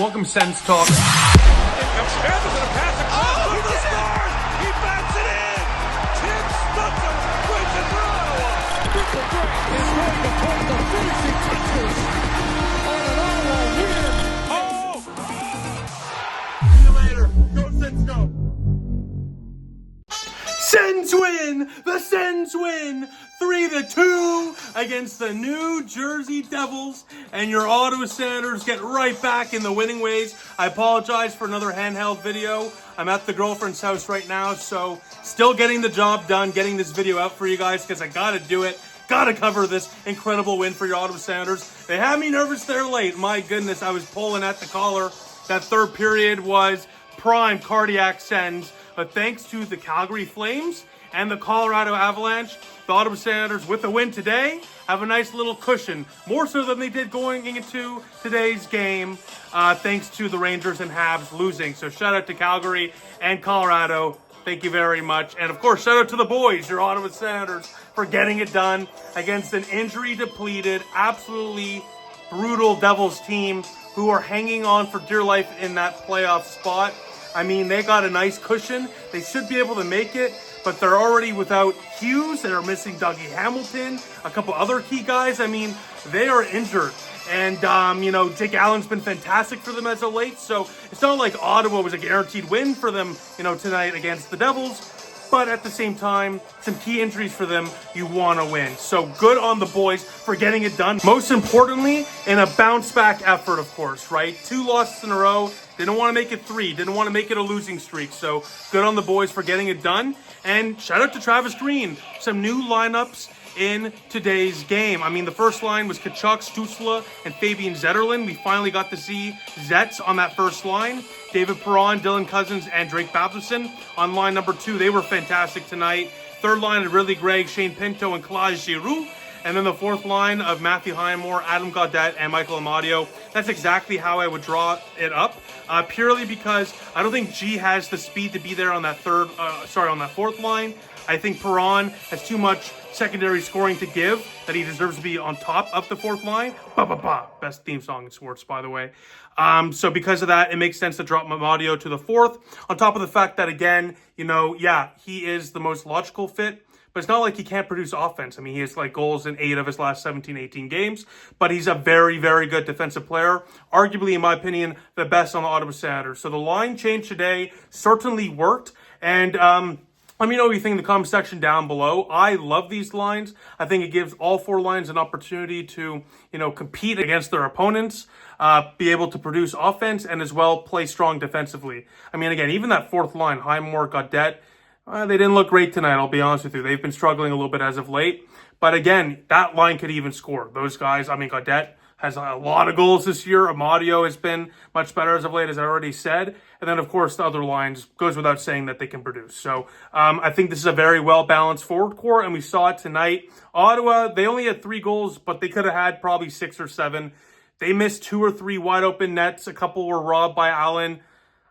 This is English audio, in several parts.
Welcome, Sens Talk. He bats it in! Tim Stutzler wins it for Ottawa! Triple Grant is going to put the finishing touches on an Ottawa win. See you later. Go Sens, go! Sens win! The Sens win! 3-2 against the New Jersey Devils, and your Ottawa Senators get right back in the winning ways. I apologize for another handheld video. I'm at the girlfriend's house right now, so still getting the job done, getting this video out for you guys because I gotta do it. Gotta cover this incredible win for your Ottawa Senators. They had me nervous there late. My goodness, I was pulling at the collar. That third period was prime cardiac Sens, but thanks to the Calgary Flames and the Colorado Avalanche, the Ottawa Senators, with a win today, have a nice little cushion, more so than they did going into today's game, thanks to the Rangers and Habs losing. So shout out to Calgary and Colorado. Thank you very much. And of course, shout out to the boys, your Ottawa Senators, for getting it done against an injury-depleted, absolutely brutal Devils team who are hanging on for dear life in that playoff spot. I mean, they got a nice cushion. They should be able to make it, but they're already without Hughes. They're missing Dougie Hamilton, a couple other key guys. I mean, they are injured. And, Jake Allen's been fantastic for them as of late. So it's not like Ottawa was a guaranteed win for them, tonight against the Devils. But at the same time, some key injuries for them, you want to win. So good on the boys for getting it done. Most importantly, in a bounce-back effort, of course, right? 2 losses in a row. Didn't want to make it 3. Didn't want to make it a losing streak. So good on the boys for getting it done. And shout out to Travis Green. Some new lineups in today's game. I mean, the first line was Tkachuk, Stutzler, and Fabian Zetterlund. We finally got to see Zets on that first line. David Perron, Dylan Cousins, and Drake Batherson on line number 2. They were fantastic tonight. Third line of Ridley Gregg, Shane Pinto, and Claude Giroux. And then the fourth line of Matthew Highmore, Adam Gaudette, and Michael Amadio. That's exactly how I would draw it up, purely because I don't think G has the speed to be there on that fourth line. I think Perron has too much secondary scoring to give, that he deserves to be on top of the fourth line. Best theme song in sports, by the way. So because of that, it makes sense to drop Amadio to the fourth. On top of the fact that, again, he is the most logical fit. But it's not like he can't produce offense. I mean, he has goals in 8 of his last 17, 18 games. But he's a very, very good defensive player. Arguably, in my opinion, the best on the Ottawa Senators. So the line change today certainly worked. And let me know what you think in the comment section down below. I love these lines. I think it gives all 4 lines an opportunity to, compete against their opponents, be able to produce offense, and as well play strong defensively. I mean, again, even that fourth line, Highmore, Gaudette, they didn't look great tonight, I'll be honest with you. They've been struggling a little bit as of late. But again, that line could even score. Those guys, Gaudette has a lot of goals this year. Amadio has been much better as of late, as I already said. And then, of course, the other lines goes without saying that they can produce. So I think this is a very well-balanced forward core, and we saw it tonight. Ottawa, they only had 3 goals, but they could have had probably 6 or 7. They missed 2 or 3 wide-open nets. A couple were robbed by Allen.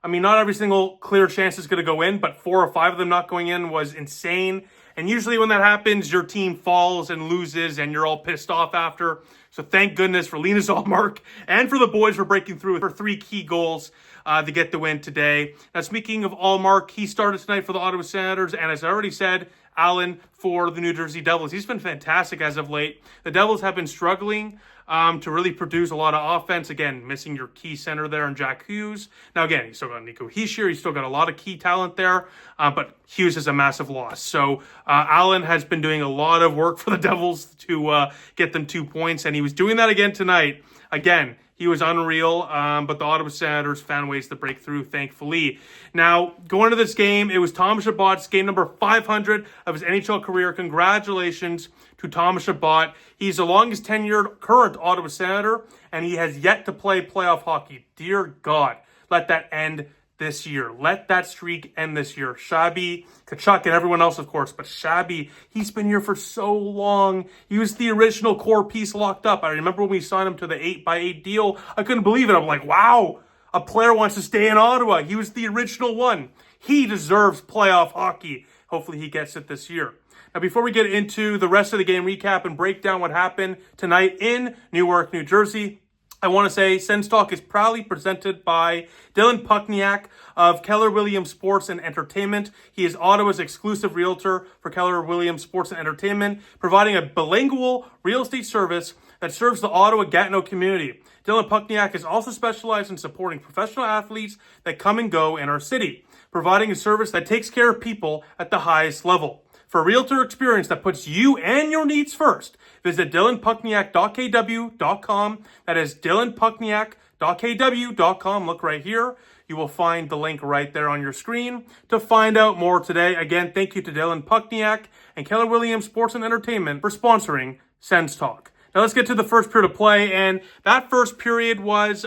I mean, not every single clear chance is going to go in, but 4 or 5 of them not going in was insane. And usually when that happens, your team falls and loses, and you're all pissed off after. So thank goodness for Linus Ullmark and for the boys for breaking through for 3 key goals to get the win today. Now, speaking of Ullmark, he started tonight for the Ottawa Senators, and as I already said, Allen for the New Jersey Devils. He's been fantastic as of late. The Devils have been struggling to really produce a lot of offense. Again, missing your key center there in Jack Hughes. Now, again, he's still got Nico Hischier. He's still got a lot of key talent there, but Hughes is a massive loss. So Allen has been doing a lot of work for the Devils to get them 2 points, and he was doing that again tonight. Again, he was unreal, but the Ottawa Senators found ways to break through, thankfully. Now, going to this game, it was Thomas Chabot's game number 500 of his NHL career. Congratulations to Thomas Chabot. He's the longest tenured current Ottawa Senator, and he has yet to play playoff hockey. Dear God, let that end this year. Let that streak end this year. Shabby, Tkachuk, and everyone else, of course, but Shabby, he's been here for so long. He was the original core piece locked up. I remember when we signed him to the 8x8 deal. I couldn't believe it. I'm like, wow, a player wants to stay in Ottawa. He was the original one. He deserves playoff hockey. Hopefully he gets it this year. Now, before we get into the rest of the game recap and break down what happened tonight in Newark, New Jersey, I want to say Sens Talk is proudly presented by Dylan Puckniak of Keller Williams Sports and Entertainment. He is Ottawa's exclusive realtor for Keller Williams Sports and Entertainment, providing a bilingual real estate service that serves the Ottawa-Gatineau community. Dylan Puckniak is also specialized in supporting professional athletes that come and go in our city, providing a service that takes care of people at the highest level. For a realtor experience that puts you and your needs first, visit dylanpuckniak.kw.com. That is dylanpuckniak.kw.com. Look right here. You will find the link right there on your screen to find out more today. Again, thank you to Dylan Puckniak and Keller Williams Sports and Entertainment for sponsoring Sens Talk. Now let's get to the first period of play, and that first period was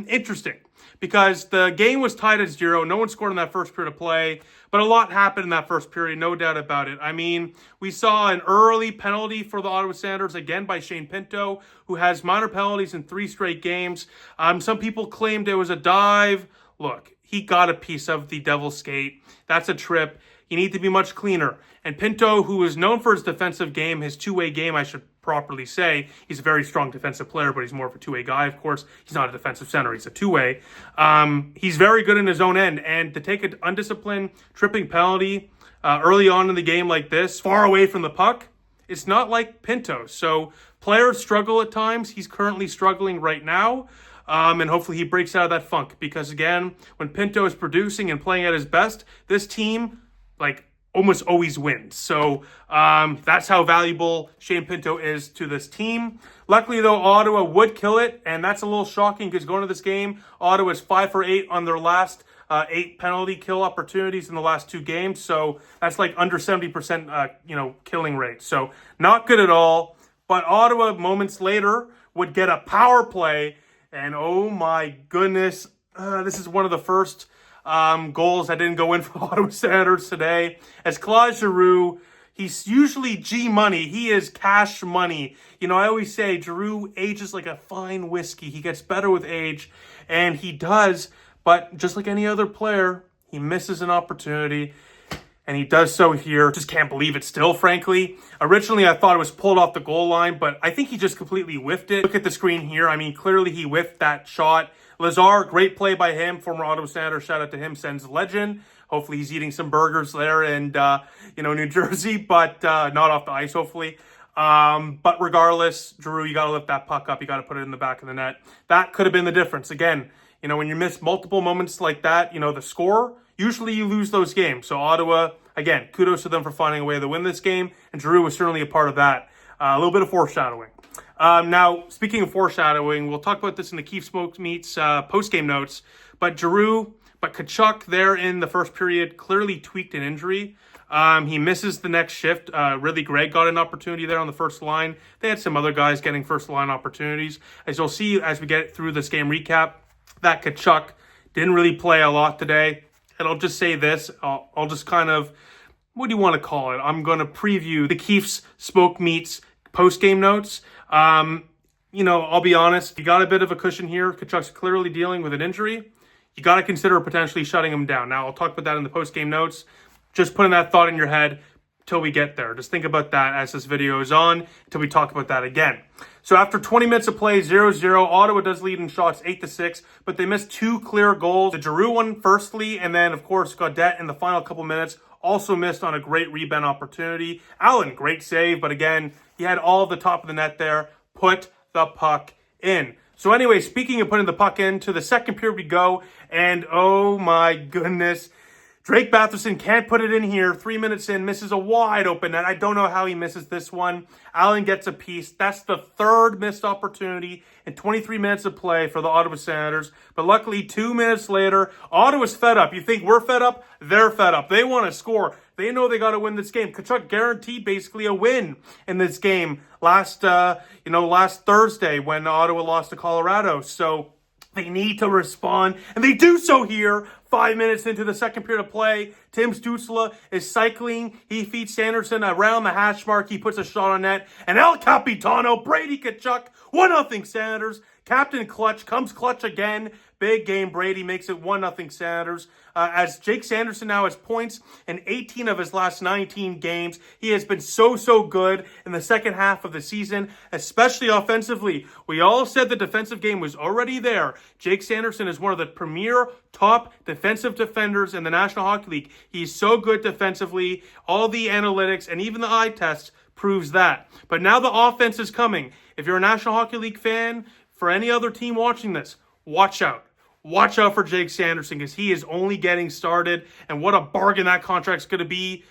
interesting because the game was tied at 0. No one scored in that first period of play. But a lot happened in that first period, no doubt about it. I mean, we saw an early penalty for the Ottawa Senators, again by Shane Pinto, who has minor penalties in 3 straight games. Some people claimed it was a dive. Look, he got a piece of the Devil's skate. That's a trip. You need to be much cleaner. And Pinto, who is known for his defensive game, his two-way game, I should properly say. He's a very strong defensive player, but he's more of a two-way guy, of course. He's not a defensive center. He's a two-way. He's very good in his own end. And to take an undisciplined tripping penalty early on in the game like this, far away from the puck, it's not like Pinto. So players struggle at times. He's currently struggling right now. And hopefully he breaks out of that funk. Because, again, when Pinto is producing and playing at his best, this team, almost always wins. So that's how valuable Shane Pinto is to this team. Luckily, though, Ottawa would kill it, and that's a little shocking because going to this game, Ottawa is 5 for 8 on their last 8 penalty kill opportunities in the last 2 games. So that's under 70% killing rate. So not good at all. But Ottawa, moments later, would get a power play, and oh my goodness, this is one of the first goals that didn't go in for Ottawa Senators today. As Claude Giroux, he's usually G money. He is cash money. I always say Giroux ages like a fine whiskey. He gets better with age, and he does. But just like any other player, he misses an opportunity, and he does so here. Just can't believe it still, frankly. Originally, I thought it was pulled off the goal line, but I think he just completely whiffed it. Look at the screen here. I mean, clearly he whiffed that shot. Lazar, great play by him, former Ottawa Senator. Shout out to him, Sens legend. Hopefully he's eating some burgers there in, New Jersey, but not off the ice, hopefully. But regardless, Giroux, you got to lift that puck up. You got to put it in the back of the net. That could have been the difference. Again, when you miss multiple moments like that, the score, usually you lose those games. So Ottawa, again, kudos to them for finding a way to win this game, and Giroux was certainly a part of that. A little bit of foreshadowing. Now, speaking of foreshadowing, we'll talk about this in the Keefe Smoke Meats post-game notes, but Tkachuk there in the first period clearly tweaked an injury. He misses the next shift. Ridley Gregg got an opportunity there on the first line. They had some other guys getting first-line opportunities. As you'll see as we get through this game recap, that Tkachuk didn't really play a lot today. And I'll just say this. I'll just kind of, what do you want to call it? I'm going to preview the Keefe's Smoke Meats post-game notes. I'll be honest. You got a bit of a cushion here. Tkachuk's clearly dealing with an injury. You got to consider potentially shutting him down. Now, I'll talk about that in the post-game notes. Just putting that thought in your head till we get there. Just think about that as this video is on until we talk about that again. So after 20 minutes of play, 0-0, Ottawa does lead in shots 8-6, but they missed 2 clear goals. The Giroux one firstly, and then, of course, Gaudette in the final couple minutes also missed on a great rebound opportunity. Allen, great save, but again, he had all of the top of the net there. Put the puck in. So anyway, speaking of putting the puck in, to the second period we go, and oh my goodness, Drake Batherson can't put it in here. 3 minutes in, misses a wide open net. I don't know how he misses this one. Allen gets a piece. That's the 3rd missed opportunity in 23 minutes of play for the Ottawa Senators. But luckily, 2 minutes later, Ottawa's fed up. You think we're fed up? They're fed up. They want to score. They know they got to win this game. Tkachuk guaranteed basically a win in this game last Thursday when Ottawa lost to Colorado. So they need to respond, and they do so here. 5 minutes into the second period of play, Tim Stützle is cycling. He feeds Sanderson around the hash mark. He puts a shot on net. And El Capitano, Brady Tkachuk, 1-0 Senators. Captain Clutch comes clutch again. Big game. Brady makes it 1-0 Senators. As Jake Sanderson now has points in 18 of his last 19 games. He has been so good in the second half of the season, especially offensively. We all said the defensive game was already there. Jake Sanderson is one of the premier top defensive defenders in the National Hockey League. He's so good defensively. All the analytics and even the eye test proves that. But now the offense is coming. If you're a National Hockey League fan, for any other team watching this, watch out. Watch out for Jake Sanderson because he is only getting started. And what a bargain that contract's going to be,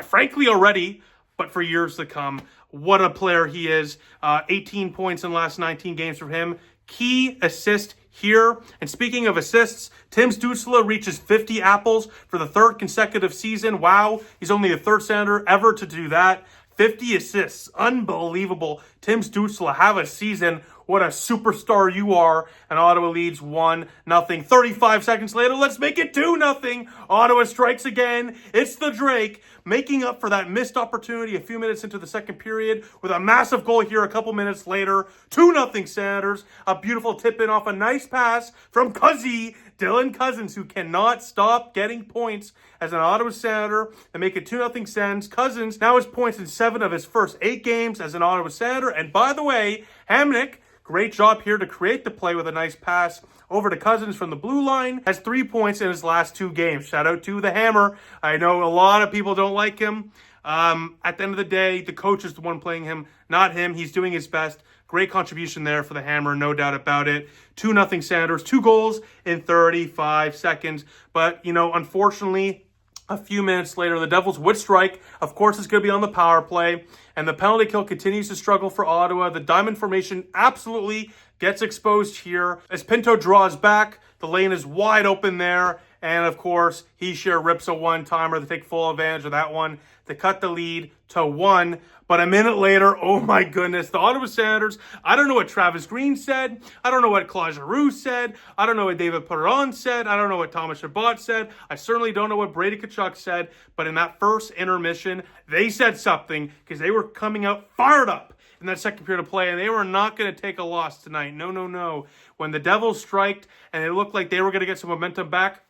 frankly, already, but for years to come. What a player he is. 18 points in the last 19 games for him. Key assist here. And speaking of assists, Tim Stützle reaches 50 apples for the third consecutive season. Wow, he's only the third Senator ever to do that. 50 assists. Unbelievable. Tim Stützle, have a season. What a superstar you are. And Ottawa leads 1-0. 35 seconds later, let's make it 2-0. Ottawa strikes again. It's the Drake making up for that missed opportunity a few minutes into the second period with a massive goal here a couple minutes later. 2-0 Senators. A beautiful tip in off a nice pass from Dylan Cousins, who cannot stop getting points as an Ottawa Senator and make it 2-0 Sens. Cousins now has points in 7 of his first 8 games as an Ottawa Senator. And by the way, Hamnick, great job here to create the play with a nice pass over to Cousins from the blue line. Has 3 points in his last 2 games. Shout out to the Hammer. I know a lot of people don't like him. At the end of the day, the coach is the one playing him, not him. He's doing his best. Great contribution there for the Hammer, no doubt about it. 2-0 Senators, 2 goals in 35 seconds. But, unfortunately, a few minutes later, the Devils would strike. Of course, it's going to be on the power play. And the penalty kill continues to struggle for Ottawa. The diamond formation absolutely gets exposed here. As Pinto draws back, the lane is wide open there. And, of course, Hischier rips a one-timer to take full advantage of that one to cut the lead to 1. But a minute later, oh my goodness, the Ottawa Senators, I don't know what Travis Green said. I don't know what Claude Giroux said. I don't know what David Perron said. I don't know what Thomas Chabot said. I certainly don't know what Brady Tkachuk said. But in that first intermission, they said something because they were coming out fired up in that second period of play, and they were not going to take a loss tonight. No. When the Devils striked and it looked like they were going to get some momentum back,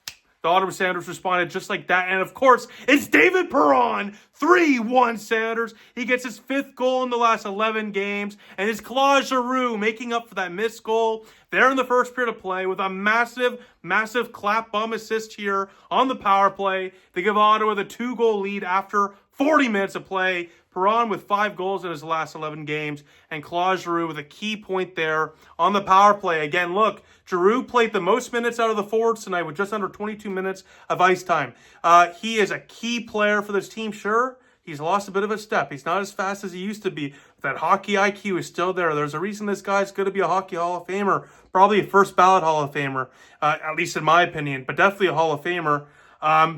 the Ottawa Senators responded just like that. And, of course, it's David Perron. 3-1 Senators. He gets his 5th goal in the last 11 games. And it's Claude Giroux making up for that missed goal there in the first period of play with a massive clap bum assist here on the power play. They give Ottawa the 2-goal lead after 40 minutes of play. Perron with 5 goals in his last 11 games, and Claude Giroux with a key point there on the power play. Again, look, Giroux played the most minutes out of the forwards tonight with just under 22 minutes of ice time. He is a key player for this team, sure. He's lost a bit of a step. He's not as fast as he used to be. That hockey IQ is still there. There's a reason this guy's going to be a Hockey Hall of Famer, probably a first ballot Hall of Famer, at least in my opinion, but definitely a Hall of Famer.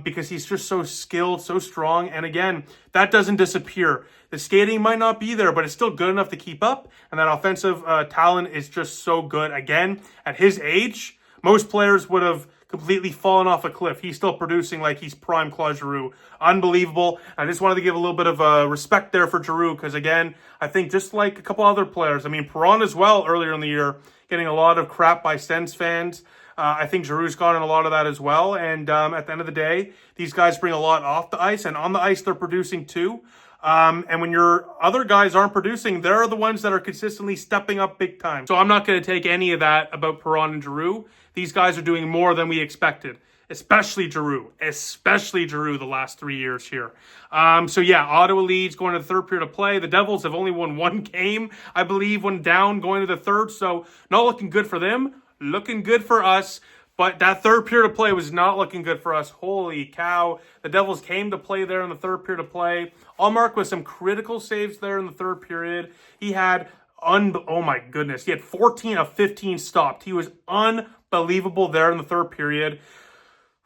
Because he's just so skilled, so strong. And again, that doesn't disappear. The skating might not be there, but it's still good enough to keep up. And that offensive talent is just so good. Again, at his age, most players would have completely fallen off a cliff. He's still producing like he's prime Claude Giroux. Unbelievable. I just wanted to give a little bit of respect there for Giroux because, again, I think just like a couple other players, Perron as well earlier in the year, getting a lot of crap by Sens fans. I think Giroux's gotten a lot of that as well. And at the end of the day, these guys bring a lot off the ice. And on the ice, they're producing too. And when your other guys aren't producing, they're the ones that are consistently stepping up big time. So I'm not going to take any of that about Perron and Giroux. These guys are doing more than we expected. Especially Giroux the last 3 years here. So yeah, Ottawa leads going to the third period of play. The Devils have only won 1 game, I believe, when down going to the third. So not looking good for them. Looking good for us, but that third period of play was not looking good for us. Holy cow. The Devils came to play there in the third period of play. Ullmark with some critical saves there in the third period. He had, oh my goodness, he had 14 of 15 stopped. He was unbelievable there in the third period.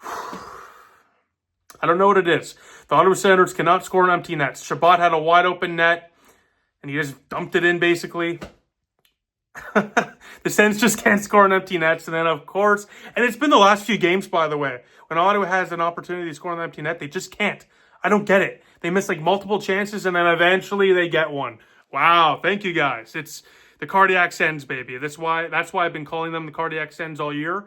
I don't know what it is. The Ottawa Senators cannot score in empty nets. Chabot had a wide open net, and he just dumped it in basically. The Sens just can't score on empty nets. And then, of course, and it's been the last few games, by the way, when Ottawa has an opportunity to score on an empty net, they just can't. I don't get it. They miss like multiple chances, and then eventually they get one. Wow, thank you guys. It's the cardiac Sens, baby. That's why I've been calling them the cardiac Sens all year.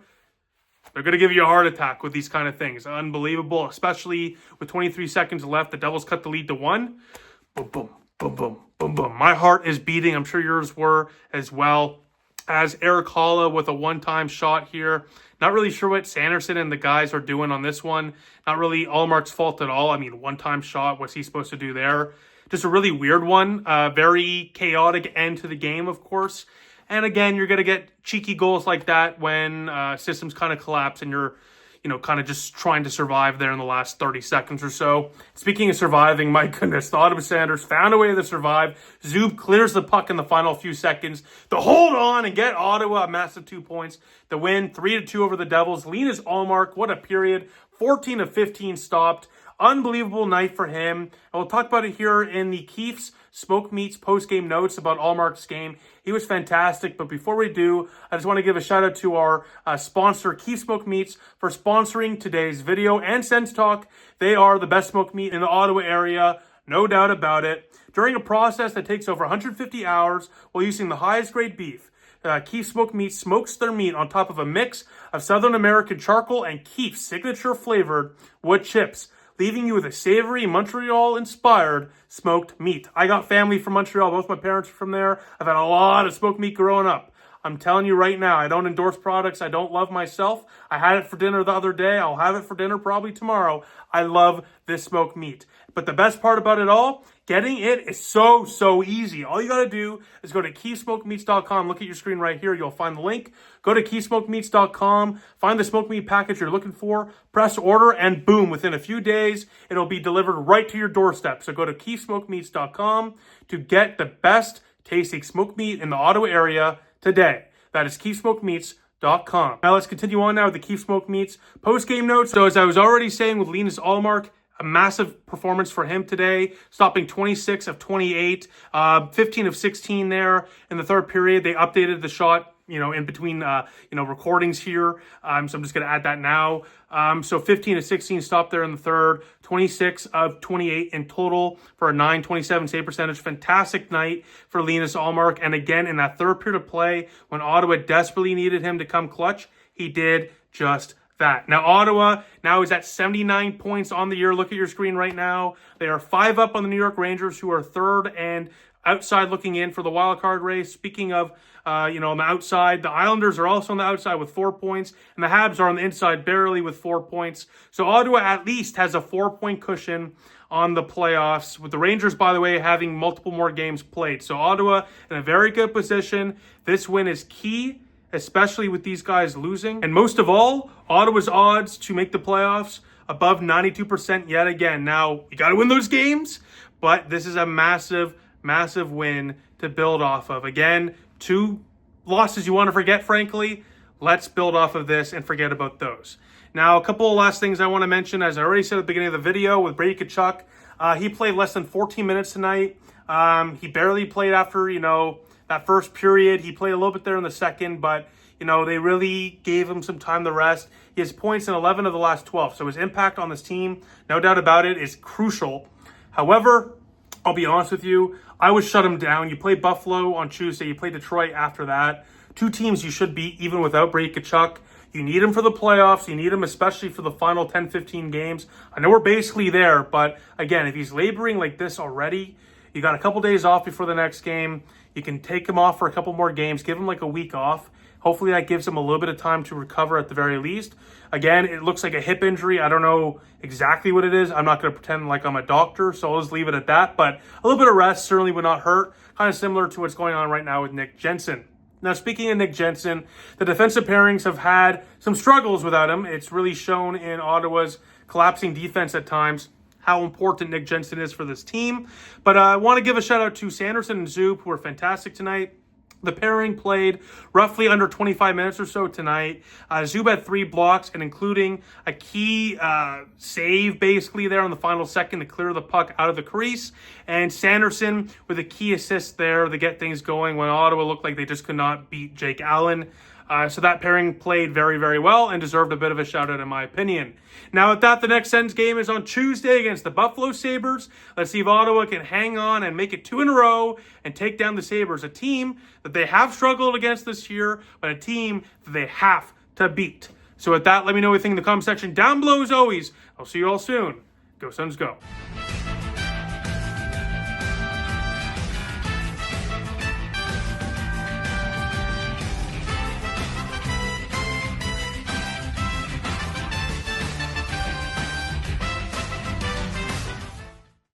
They're going to give you a heart attack with these kind of things. Unbelievable, especially with 23 seconds left. The Devils cut the lead to 1. Boom, boom, boom, boom, boom, boom. My heart is beating. I'm sure yours were as well. As Eric Holla with a one-time shot here. Not really sure what Sanderson and the guys are doing on this one. Not really Ullmark's fault at all. I mean, one-time shot, what's he supposed to do there? Just a really weird one. Very chaotic end to the game, of course. And again, you're going to get cheeky goals like that when systems kind of collapse and you're, kind of just trying to survive there in the last 30 seconds or so. Speaking of surviving, my goodness, the Ottawa Senators found a way to survive. Zub clears the puck in the final few seconds to hold on and get Ottawa a massive 2 points. The win, 3-2 over the Devils. Linus Ullmark, what a period. 14 of 15 stopped. Unbelievable night for him. And we'll talk about it here in the Keefe's Smoke Meats post-game notes about Ullmark's game. He was fantastic, but before we do, I just want to give a shout-out to our sponsor, Keefe's Smoke Meats, for sponsoring today's video and Sens Talk. They are the best smoked meat in the Ottawa area, no doubt about it. During a process that takes over 150 hours while using the highest grade beef, Keefe's Smoke Meat smokes their meat on top of a mix of Southern American charcoal and Keefe's signature flavored wood chips, leaving you with a savory, Montreal-inspired smoked meat. I got family from Montreal. Both my parents are from there. I've had a lot of smoked meat growing up. I'm telling you right now, I don't endorse products I don't love myself. I had it for dinner the other day. I'll have it for dinner probably tomorrow. I love this smoked meat. But the best part about it all, getting it is so easy. All you got to do is go to keefsmokemeats.com. Look at your screen right here. You'll find the link. Go to keefsmokemeats.com. Find the smoked meat package you're looking for. Press order, and boom, within a few days, it'll be delivered right to your doorstep. So go to keefsmokemeats.com to get the best tasting smoked meat in the Ottawa area today. That is keefsmokemeats.com. Now let's continue on now with the Keefe Smoke Meats post-game notes. So as I was already saying with Linus Ullmark, a massive performance for him today, stopping 26 of 28, 15 of 16 there in the third period. They updated the shot, in between, recordings here. So I'm just going to add that now. So 15 of 16 stopped there in the third, 26 of 28 in total for a .927 save percentage. Fantastic night for Linus Ullmark. And again, in that third period of play, when Ottawa desperately needed him to come clutch, he did just that. Now, Ottawa now is at 79 points on the year. Look at your screen right now. They are 5 up on the New York Rangers, who are third and outside looking in for the wild card race. Speaking of, on the outside, the Islanders are also on the outside with 4 points, and the Habs are on the inside barely with 4 points. So Ottawa at least has a 4-point cushion on the playoffs, with the Rangers, by the way, having multiple more games played. So Ottawa in a very good position. This win is key, especially with these guys losing. And most of all, Ottawa's odds to make the playoffs above 92% yet again. Now, you got to win those games, but this is a massive win to build off of. Again, 2 losses you want to forget, frankly. Let's build off of this and forget about those. Now, a couple of last things I want to mention. As I already said at the beginning of the video with Brady Tkachuk, he played less than 14 minutes tonight. He barely played after, that first period. He played a little bit there in the second, but, they really gave him some time to rest. He has points in 11 of the last 12, so his impact on this team, no doubt about it, is crucial. However, I'll be honest with you, I would shut him down. You play Buffalo on Tuesday. You play Detroit after that. 2 teams you should beat even without Brady Tkachuk. You need him for the playoffs. You need him especially for the final 10-15 games. I know we're basically there, but again, if he's laboring like this already, you got a couple days off before the next game. You can take him off for a couple more games. Give him like a week off. Hopefully that gives him a little bit of time to recover at the very least. Again, it looks like a hip injury. I don't know exactly what it is. I'm not going to pretend like I'm a doctor, so I'll just leave it at that. But a little bit of rest certainly would not hurt. Kind of similar to what's going on right now with Nick Jensen. Now, speaking of Nick Jensen, the defensive pairings have had some struggles without him. It's really shown in Ottawa's collapsing defense at times how important Nick Jensen is for this team. But I want to give a shout out to Sanderson and Zub, who were fantastic tonight. The pairing played roughly under 25 minutes or so tonight. Zub had 3 blocks, and including a key save basically there on the final second to clear the puck out of the crease. And Sanderson with a key assist there to get things going when Ottawa looked like they just could not beat Jake Allen. So that pairing played very well and deserved a bit of a shout out in my opinion. Now with that, the next Sens game is on Tuesday against the Buffalo Sabres. Let's see if Ottawa can hang on and make it 2 in a row and take down the Sabres, a team that they have struggled against this year, but a team that they have to beat. So with that, let me know what you think in the comment section down below as always. I'll see you all soon. Go Sens, go.